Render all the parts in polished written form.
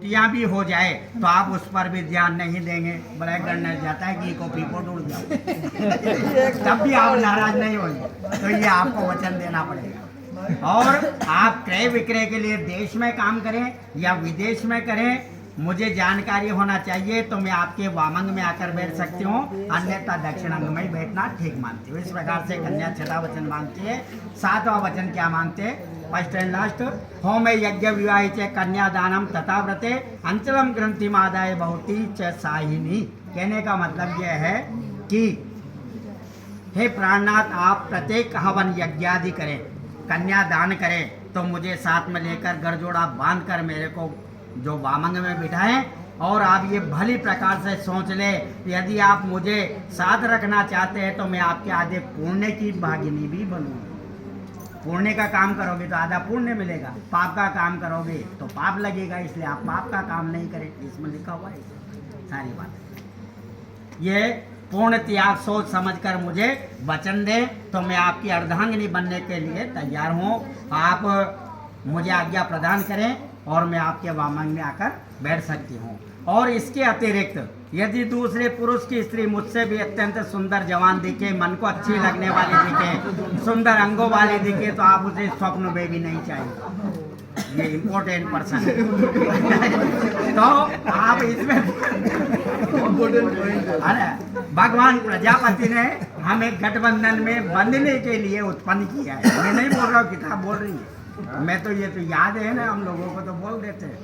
या भी हो जाए तो आप उस पर भी ध्यान नहीं देंगे। बड़ा गणना जाता है कि कॉपी को उड़ जाओ, तब भी आप नाराज नहीं होंगे। तो ये आपको वचन देना पड़ेगा। और आप क्रय विक्रय के लिए देश में काम करें या विदेश में करें, मुझे जानकारी होना चाहिए तो मैं आपके वामंग में आकर बैठ सकती हूँ, अन्यथा दक्षिण अंग में ही बैठना ठीक मानती हूँ। इस प्रकार से कन्या छठा वचन मांगती है। सातवां वचन क्या मांगते हैं? फर्स्ट एंड लास्ट, होम यज्ञ विवाह च कन्यादानम तथा व्रते अंचलम ग्रंथि मादाय बहुती च साहिनी। कहने का मतलब यह है कि हे प्राणनाथ, आप प्रत्येक हवन यज्ञादि करें, कन्यादान करें, तो मुझे साथ में लेकर गरजोड़ा बांध कर मेरे को जो वामंग में बिठाएं। और आप ये भली प्रकार से सोच ले, यदि आप मुझे साथ रखना चाहते हैं तो मैं आपके आधे पुण्य की भागिनी भी बनूंगी। पुण्य का काम करोगे तो आधा पुण्य मिलेगा, पाप का काम करोगे तो पाप लगेगा, इसलिए आप पाप का काम नहीं करें। इसमें लिखा हुआ है सारी बात। ये पूर्ण त्याग सोच समझकर मुझे वचन दे तो मैं आपकी अर्धांगिनी बनने के लिए तैयार हूँ। आप मुझे आज्ञा प्रदान करें और मैं आपके वामंग में आकर बैठ सकती हूँ। और इसके अतिरिक्त यदि दूसरे पुरुष की स्त्री मुझसे भी अत्यंत सुंदर जवान दिखे, मन को अच्छी लगने वाली दिखे, सुंदर अंगों वाली दिखे, तो आप उसे स्वप्न में भी नहीं चाहिए। ये इम्पोर्टेंट पर्सन है। तो आप इसमें अरे भगवान प्रजापति ने हमें गठबंधन में बंधने के लिए उत्पन्न किया है। मैं नहीं बोल रहा हूँ, किताब बोल रही है। मैं तो ये तो याद है ना, हम लोगों को तो बोल देते हैं।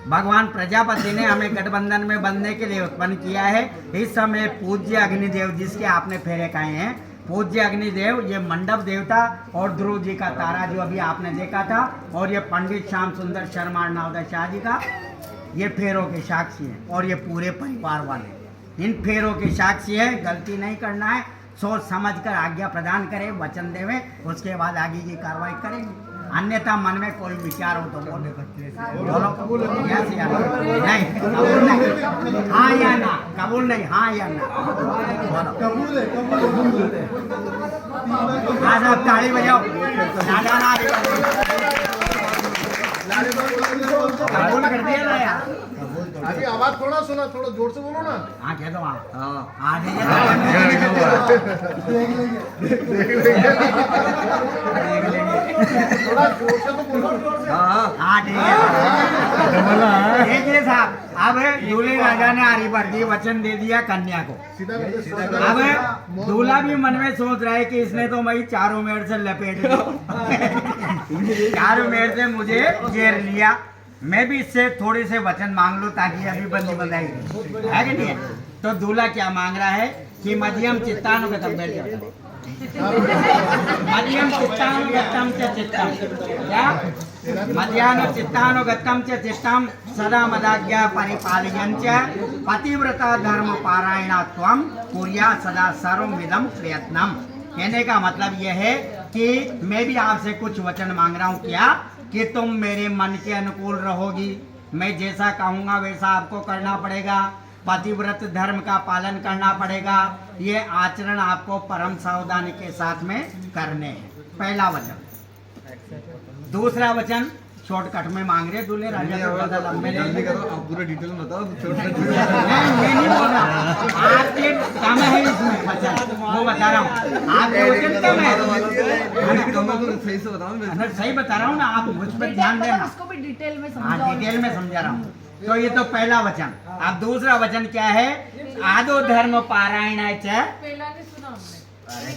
भगवान प्रजापति ने हमें गठबंधन में बंधने के लिए उत्पन्न किया है। इस समय पूज्य अग्निदेव, जिसके आपने फेरे खाए हैं, पूज्य अग्निदेव, ये मंडप देवता और ध्रुव जी का तारा जो अभी आपने देखा था, और ये पंडित श्याम सुंदर शर्मा नावदा शाह जी का, ये फेरों के साक्षी हैं। और ये पूरे परिवार वाले इन फेरों के साक्षी है। गलती नहीं करना है, सोच समझ कर आज्ञा प्रदान करें, वचन देवे, उसके बाद आगे की कार्रवाई करेंगे। अन्यथा मन में कोई विचार हो तो बोलो, यस या नहीं, कबूल नहीं, हाँ या ना, कबूल नहीं, हाँ या ना, कबूल है, कबूल है। हाँ साहब, ताली बजाओ। कबूल कर दिया ना यार। अभी आवाज थोड़ा सुना, थोड़ा जोर से बोलो ना। हाँ कह दो। थोड़ा जोर से तो बोलो। हाँ ठीक है। देखिए साहब, अब दूल्हे राजा ने आरी भर दी, वचन दे दिया कन्या को। अब दूल्हा भी मन में सोच रहा है कि इसने तो मैं चारों मेड़ से लपेट ली, चारों मेड़ से मुझे घेर लिया, मैं भी इससे थोड़ी से वचन मांग लूं ताकि अभी बंदी बनाई है कि नहीं है। तो दूल्हा क्या मांग रहा है कि मध्यम चित्तानुगतम, बैठ जाओ, मध्यम चित्तानुगतम च चित्तम, क्या मध्याह्न चित्तानुगतम च चित्तम सदा मदाज्ञा परिपालयन् च पतिव्रता धर्म पारायणत्वं कुर्या सदा सर्वमिदं प्रयत्नम। कहने का मतलब यह है कि मैं भी आपसे कुछ वचन मांग रहा हूँ, क्या कि तुम मेरे मन के अनुकूल रहोगी, मैं जैसा कहूँगा वैसा आपको करना पड़ेगा, पतिव्रत धर्म का पालन करना पड़ेगा, ये आचरण आपको परम सावधानी के साथ में करने हैं। पहला वचन। दूसरा वचन शॉर्टकट में मांग रहे दूल्हे राजा को, ज्यादा लंबे नहीं करो, आप पूरा डिटेल में बताओ। नहीं बोल रहा, आपके कम है इसमें वचन, वो बता रहा हूँ, आपके वचन कम है। सही से बताओ। सही बता रहा हूँ ना, आप मुझ पर ध्यान देना। उसको भी डिटेल में हाँ, समझाओ। डिटेल में समझा रहा हूँ। तो ये तो पहला वचन। अब दूसरा वचन क्या है? आदो धर्म पारायण है। पहला नहीं सुना हमने।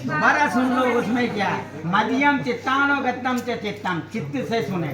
दोबारा सुन लो, उसमें क्या है? मध्यम चित्तानुगतम च चित्तम, चित्त से सुने।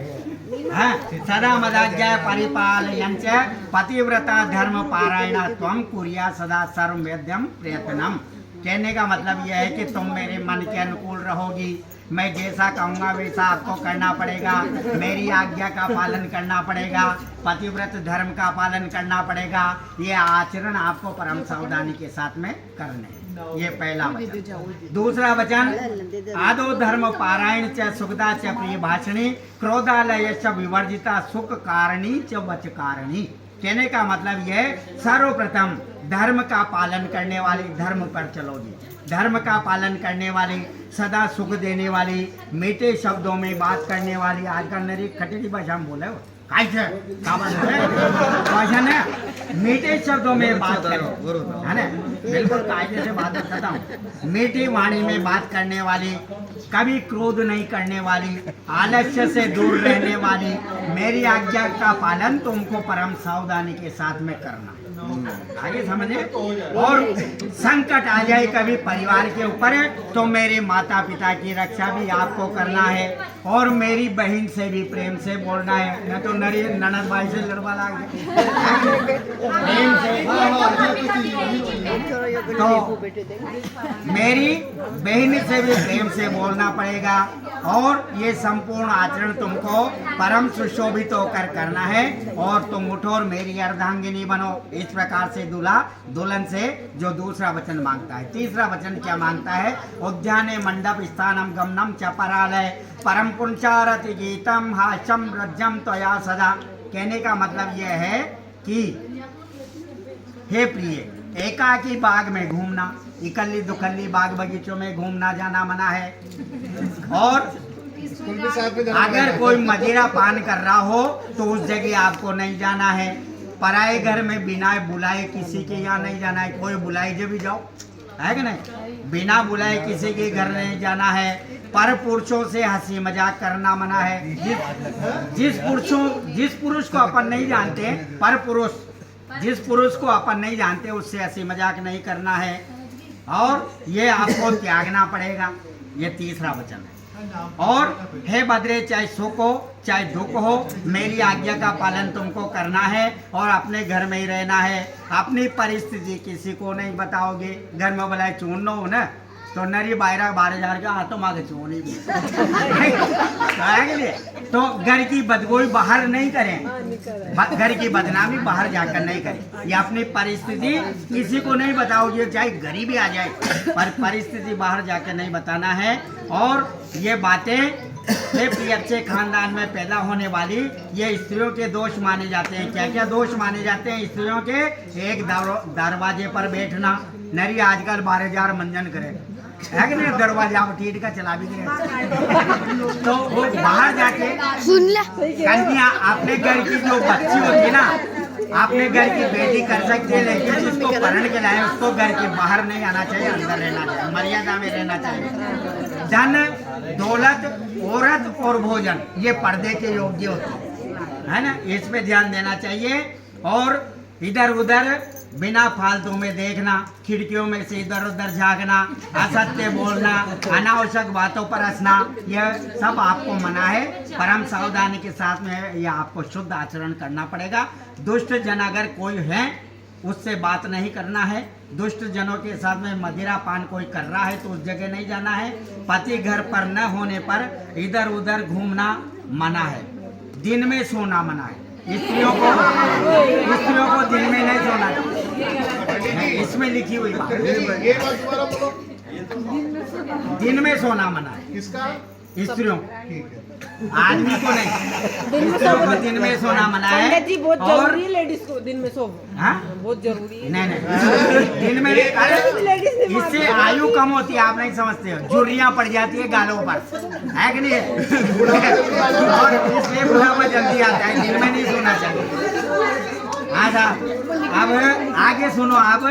हाँ, सदा मदाज्ञा परिपालयन् च पतिव्रता धर्म पारायणत्वं कुर्या सदा सर्वमेध्यम प्रयत्नम। कहने का मतलब यह है कि तुम मेरे मन के अनुकूल रहोगी, मैं जैसा कहूँगा वैसा आपको करना पड़ेगा, मेरी आज्ञा का पालन करना पड़ेगा, पतिव्रत धर्म का पालन करना पड़ेगा, ये आचरण आपको परम सावधानी के साथ में करने हैं। ये पहला वचन। दूसरा वचन, आदो धर्म पारायण च सुखदा च प्रिय भाषणी क्रोधालय च विवर्जिता सुख कारणी च वच कारणी। कहने का मतलब यह, सर्वप्रथम धर्म का पालन करने वाली, धर्म पर चलोगी, धर्म का पालन करने वाली, सदा सुख देने वाली, मीठे शब्दों में बात करने वाली, आजकल नरी खटेरी भाषा में बोले, कैसे है मीठे शब्दों में बात करो, है ना? बिल्कुल कायदे से बात करता हूँ। मीठी वाणी में बात करने वाली, कभी क्रोध नहीं करने वाली, आलस्य से दूर रहने वाली, मेरी आज्ञा का पालन तुमको परम सावधानी के साथ में करना। आगे समझे? और संकट आ जाए कभी परिवार के ऊपर तो मेरे माता पिता की रक्षा भी आपको करना है और मेरी बहन से भी प्रेम से बोलना है, न तो नरी ननद भाई से लड़वा लाग प्रेम से। तो मेरी बहन से भी प्रेम से बोलना पड़ेगा और ये संपूर्ण आचरण तुमको परम सुशोभित होकर करना है और तुम उठो और मेरी अर्धांगिनी बनो। इस प्रकार से दूल्हा दुल्हन से जो दूसरा वचन मांगता है। तीसरा वचन क्या मांगता है? उद्याने मंडप स्थानम गमनम च परालय परम पुंचारति गीतम हास्यम रज्जम त्वया सदा। कहने का मतलब यह है कि हे प्रिय, एकाकी बाग में घूमना, इकल्ली दुकल्ली बाग बगीचों में घूमना जाना मना है। और अगर कोई मदिरा पान कर रहा हो तो उस जगह आपको नहीं जाना है। पराए घर में बिना बुलाए किसी के यहाँ नहीं जाना है। कोई बुलाए जो भी जाओ, है कि नहीं? बिना बुलाए किसी के घर नहीं जाना है। पर पुरुषों से हंसी मजाक करना मना है। जिस पुरुष को अपन नहीं जानते, पर पुरुष जिस पुरुष को अपन नहीं जानते उससे हंसी मजाक नहीं करना है और ये आपको त्यागना पड़ेगा। ये तीसरा वचन है। और हे बद्रे, चाहे सुख हो चाहे दुख हो, मेरी आज्ञा का पालन तुमको करना है और अपने घर में ही रहना है। अपनी परिस्थिति किसी को नहीं बताओगे। घर में बोला चून हो ना तो नरी बाहर 12,000 का हाथों मांगे चून ही तो घर की बदगोई बाहर नहीं करें, घर की बदनामी बाहर जाकर नहीं करें। ये अपनी परिस्थिति किसी को नहीं बताओगे, चाहे गरीबी आ जाए, पर परिस्थिति बाहर जाकर नहीं बताना है। और ये बातें ये अच्छे खानदान में पैदा होने वाली ये स्त्रियों के दोष माने जाते हैं। क्या क्या दोष माने जाते हैं स्त्रियों के? एक दरवाजे पर बैठना। नरी आजकल 12,000 मंजन करे, है कि नहीं? दरवाजा टीट का चला भी करे तो वो बाहर जाके कन्या अपने घर की जो बच्ची होती ना, अपने घर की बेटी कर सकती है, लेकिन जिसको पढ़ने के लाए उसको घर के बाहर नहीं आना चाहिए, अंदर रहना चाहिए, मर्यादा में रहना चाहिए। धन दौलत औरत और भोजन ये पर्दे के योग्य होते है ना, इस पे ध्यान देना चाहिए। और इधर उधर बिना फालतू में देखना, खिड़कियों में से इधर उधर झांकना, असत्य बोलना, अनावश्यक बातों पर हंसना, यह सब आपको मना है। परम सावधानी के साथ में यह आपको शुद्ध आचरण करना पड़ेगा। दुष्ट जन अगर कोई है उससे बात नहीं करना है। दुष्ट जनों के साथ में मदिरा पान कोई कर रहा है तो उस जगह नहीं जाना है। पति घर पर न होने पर इधर उधर घूमना मना है। दिन में सोना मना है। स्त्रियों को दिन में नहीं सोना चाहिए, इसमें लिखी हुई बात। ये बात दोबारा बोलो। दिन में सोना मना है किसका? स्त्रियों, ठीक है। आदमी को नहीं। स्त्रियों को दिन में सोना मना है। पंडित जी बहुत और जरूरी है लेडीज को दिन में सो, हाँ? बहुत जरूरी है। नहीं दिन में इससे आयु कम होती है, आप नहीं समझते हो। झुर्रियाँ पड़ जाती है गालों पर, है कि नहीं? और इसलिए बुढ़ापा जल्दी आता है। दिन में नहीं सोना चाहिए। अच्छा, अब आगे सुनो। अब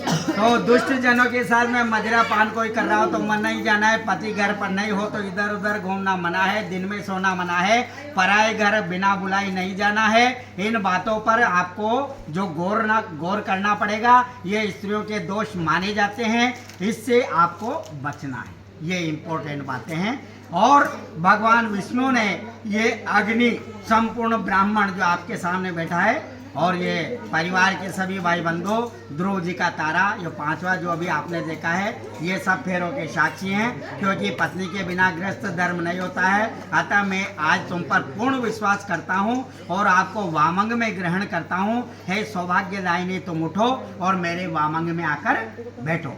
तो दुष्ट जनों के साथ में मदिरा पान कोई कर रहा हो तो मन नहीं जाना है। पति घर पर नहीं हो तो इधर उधर घूमना मना है। दिन में सोना मना है। पराए घर बिना बुलाई नहीं जाना है। इन बातों पर आपको जो गौर करना पड़ेगा। ये स्त्रियों के दोष माने जाते हैं, इससे आपको बचना है। ये इम्पोर्टेंट बातें हैं। और भगवान विष्णु ने ये अग्नि संपूर्ण ब्राह्मण जो आपके सामने बैठा है और ये परिवार के सभी भाई बंधु, ध्रुव जी का तारा, ये 5वां जो अभी आपने देखा है, ये सब फेरों के साक्षी हैं। क्योंकि पत्नी के बिना गृहस्थ धर्म नहीं होता है। अतः मैं आज तुम पर पूर्ण विश्वास करता हूँ और आपको वामंग में ग्रहण करता हूँ। हे सौभाग्यदायिनी, तुम उठो और मेरे वामंग में आकर बैठो।